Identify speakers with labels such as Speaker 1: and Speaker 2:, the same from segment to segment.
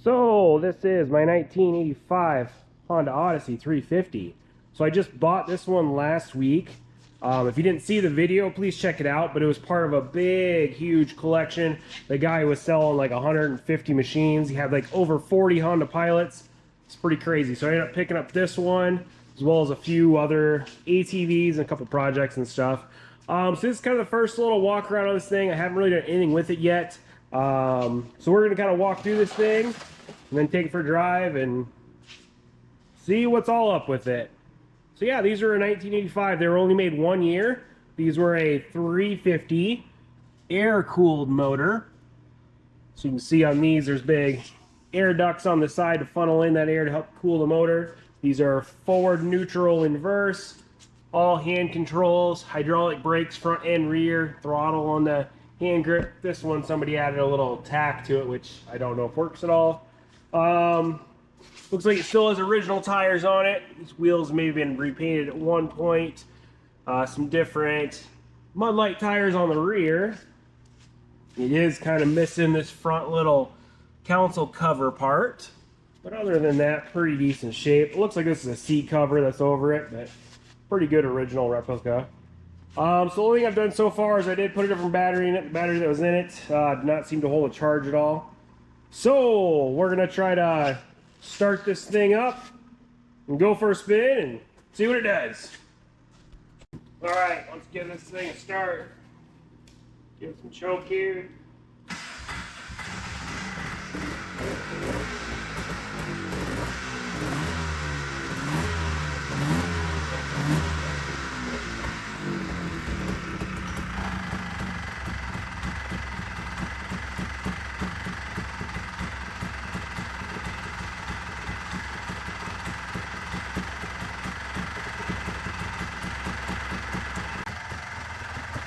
Speaker 1: So this is my 1985 Honda Odyssey 350. So I just bought this one last week. If you didn't see the video, please check it out. But it was part of a big, huge collection. The guy was selling like 150 machines. He had like over 40 Honda Pilots. It's pretty crazy. So I ended up picking up this one, as well as a few other ATVs and a couple projects and stuff. So this is kind of the first little walk around on this thing. I haven't really done anything with it yet. So we're going to kind of walk through this thing and then take it for a drive and see what's all up with it. So yeah, these were in 1985. They were only made 1 year. These were a 350 air-cooled motor. So you can see on these, there's big air ducts on the side to funnel in that air to help cool the motor. These are forward, neutral, inverse, all hand controls, hydraulic brakes, front and rear, throttle on the hand grip. This one, somebody added a little tack to it, which I don't know if works at all. Looks like it still has original tires on it. These wheels may have been repainted at one point. Some different Mud Light tires on the rear. It is kind of missing this front little console cover part. But other than that, pretty decent shape. It looks like this is a seat cover that's over it, but pretty good original replica. So the only thing I've done so far is I did put a different battery in it. The battery that was in it did not seem to hold a charge at all. So we're going to try to start this thing up and go for a spin and see what it does. All right, let's give this thing a start. Give it some choke here.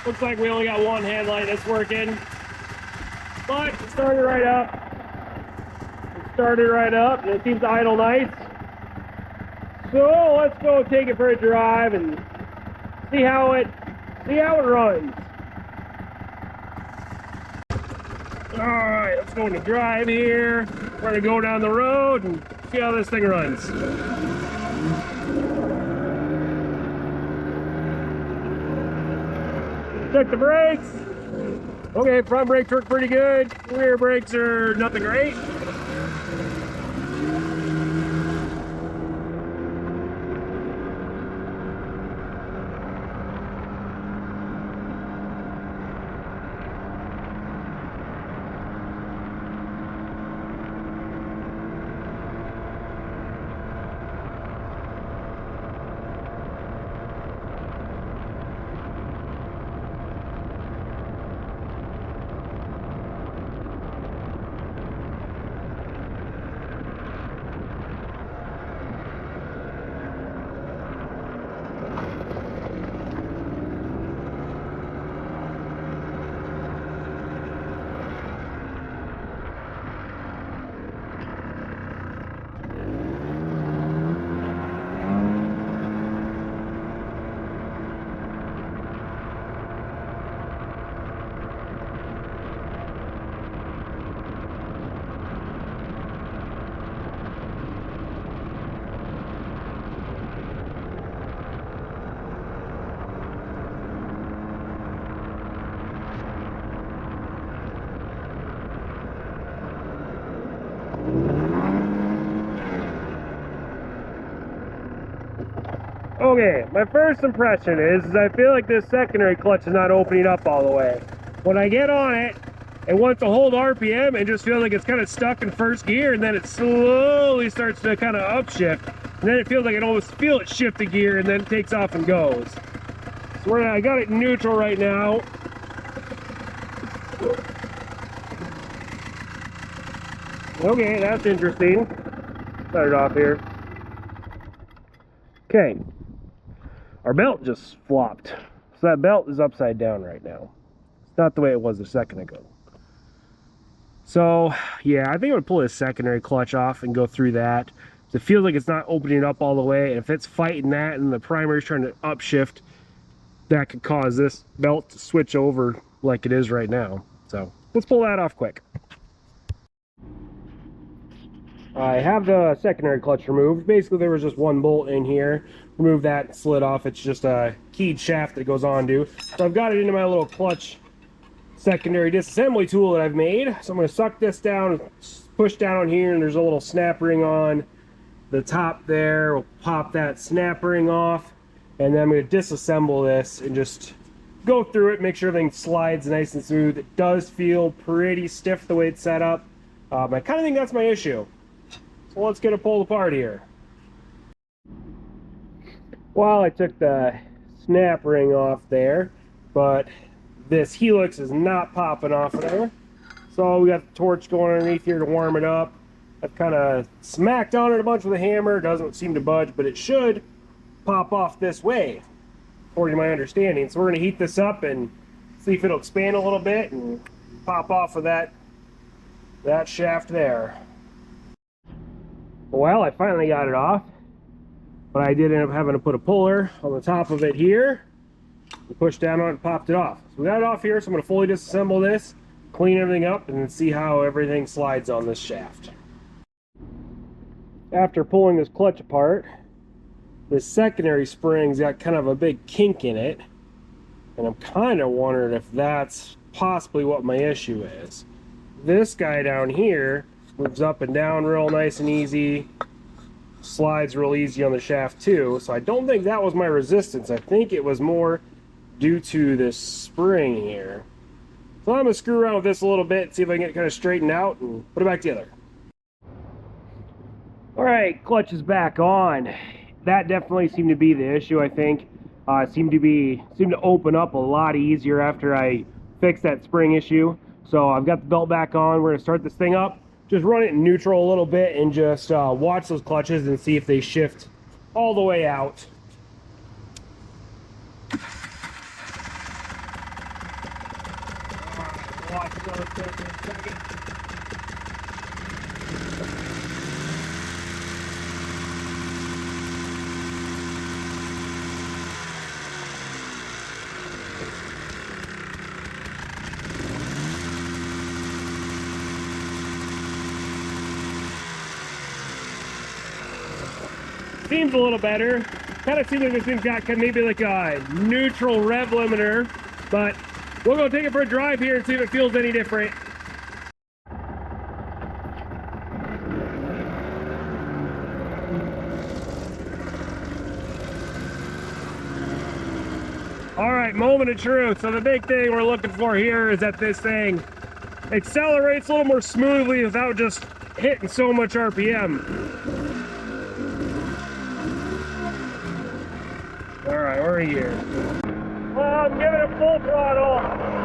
Speaker 1: Looks like we only got one headlight that's working, but it started right up. It started right up, and it seems to idle nice. So let's go take it for a drive and see how it runs. All right, let's go into drive here. We're gonna go down the road and see how this thing runs. Check the brakes. Okay, front brakes work pretty good. Rear brakes are nothing great. Okay, my first impression is I feel like this secondary clutch is not opening up all the way. When I get on it, it wants to hold RPM and just feels like it's kind of stuck in first gear, and then it slowly starts to kind of upshift. And then it feels like I almost feel it shift the gear, and then it takes off and goes. So I got it in neutral right now. Okay, that's interesting. Start it off here. Okay. Our belt just flopped. So that belt is upside down right now. It's not the way it was a second ago. So, yeah, I think I'm going to pull this secondary clutch off and go through that. It feels like it's not opening up all the way. And if it's fighting that and the primary's trying to upshift, that could cause this belt to switch over like it is right now. So let's pull that off quick. I have the secondary clutch removed. Basically, there was just one bolt in here. Remove that, slid off. It's just a keyed shaft that it goes on to. So I've got it into my little clutch secondary disassembly tool that I've made. So I'm going to suck this down, push down on here, and there's a little snap ring on the top there. We'll pop that snap ring off, and then I'm going to disassemble this and just go through it, make sure everything slides nice and smooth. It does feel pretty stiff the way it's set up. I kind of think that's my issue. So let's get it pulled apart here. Well, I took the snap ring off there, but this helix is not popping off of there. So we got the torch going underneath here to warm it up. I've kind of smacked on it a bunch with a hammer. It doesn't seem to budge, but it should pop off this way, according to my understanding. So we're going to heat this up and see if it'll expand a little bit and pop off of that shaft there. Well, I finally got it off, but I did end up having to put a puller on the top of it here. Push down on it and popped it off. So we got it off here, so I'm going to fully disassemble this, clean everything up, and then see how everything slides on this shaft. After pulling this clutch apart, this secondary spring's got kind of a big kink in it, and I'm kind of wondering if that's possibly what my issue is. This guy down here moves up and down real nice and easy, slides real easy on the shaft too, so I don't think that was my resistance. I think it was more due to this spring here. So I'm going to screw around with this a little bit, see if I can get it kind of straightened out and put it back together. Alright, clutch is back on. That definitely seemed to be the issue, I think. Seemed to open up a lot easier after I fixed that spring issue. So I've got the belt back on. We're going to start this thing up. Just run it in neutral a little bit and just watch those clutches and see if they shift all the way out. Watch those for a second. Seems a little better. Kind of seems like this thing's got maybe like a neutral rev limiter, but we'll go take it for a drive here and see if it feels any different. All right, moment of truth. So the big thing we're looking for here is that this thing accelerates a little more smoothly without just hitting so much RPM. All right, we're here. Well, I'm giving it full throttle.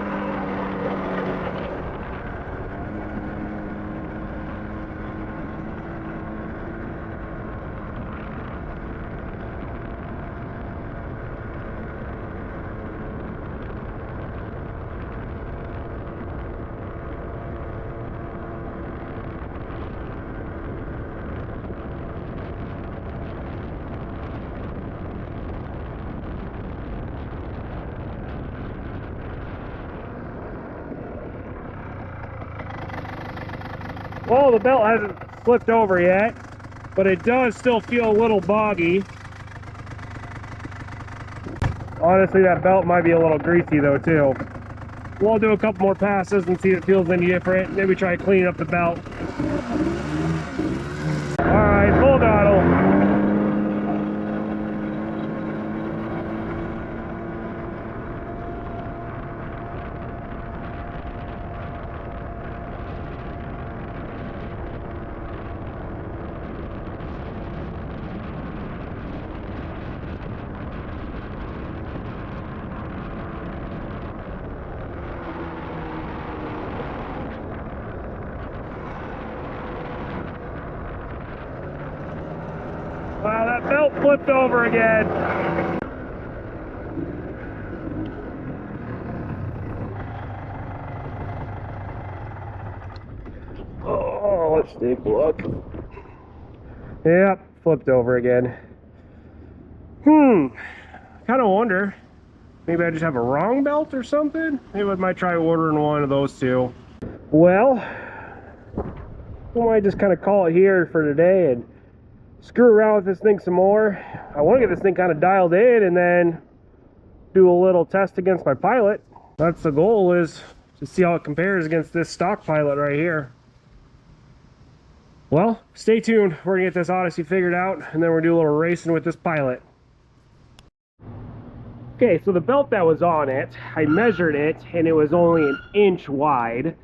Speaker 1: Well, the belt hasn't flipped over yet, but it does still feel a little boggy. Honestly, that belt might be a little greasy though too. We'll do a couple more passes and see if it feels any different. Maybe try cleaning up the belt. All right, full throttle. Wow, that belt flipped over again. Oh, let's take a look. Yep, flipped over again. Kind of wonder, maybe I just have a wrong belt or something? Maybe I might try ordering one of those two. Well, we might just kind of call it here for today and screw around with this thing some more. I want to get this thing kind of dialed in and then do a little test against my Pilot. That's the goal, is to see how it compares against this stock Pilot right here. Well, stay tuned. We're gonna get this Odyssey figured out, and then we're gonna do a little racing with this Pilot. Okay, so the belt that was on it, I measured it, and it was only 1 inch wide.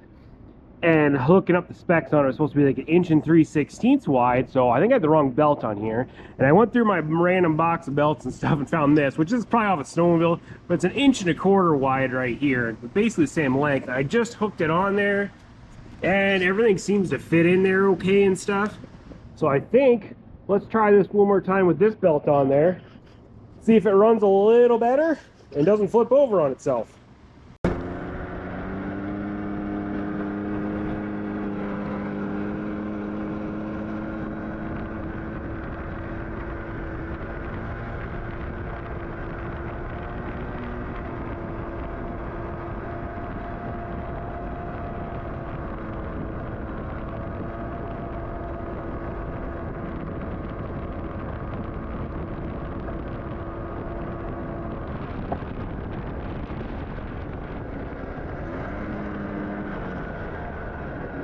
Speaker 1: And hooking up the specs on it was supposed to be like 1 3/16 inches wide, so I think I had the wrong belt on here. And I went through my random box of belts and stuff and found this, which is probably off a snowmobile, but it's 1.25 inches wide right here, basically the same length. I just hooked it on there, and everything seems to fit in there okay and stuff. So I think let's try this one more time with this belt on there, see if it runs a little better and doesn't flip over on itself.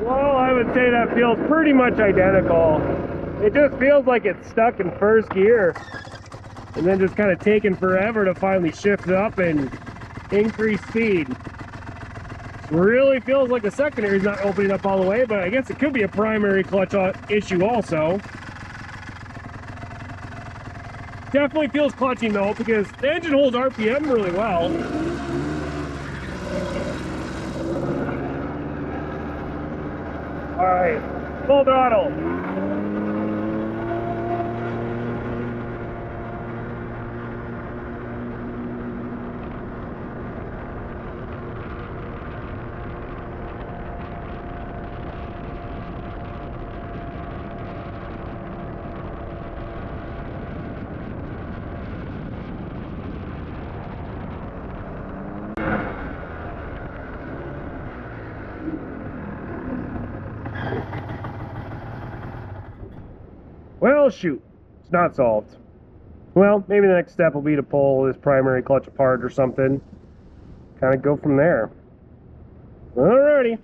Speaker 1: Well, I would say that feels pretty much identical. It just feels like it's stuck in first gear and then just kind of taking forever to finally shift up and increase speed. Really feels like the secondary is not opening up all the way, but I guess it could be a primary clutch issue also. Definitely feels clutchy though, because the engine holds RPM really well. All right, full throttle. Well, shoot, it's not solved. Well, maybe the next step will be to pull this primary clutch apart or something. Kind of go from there. Alrighty.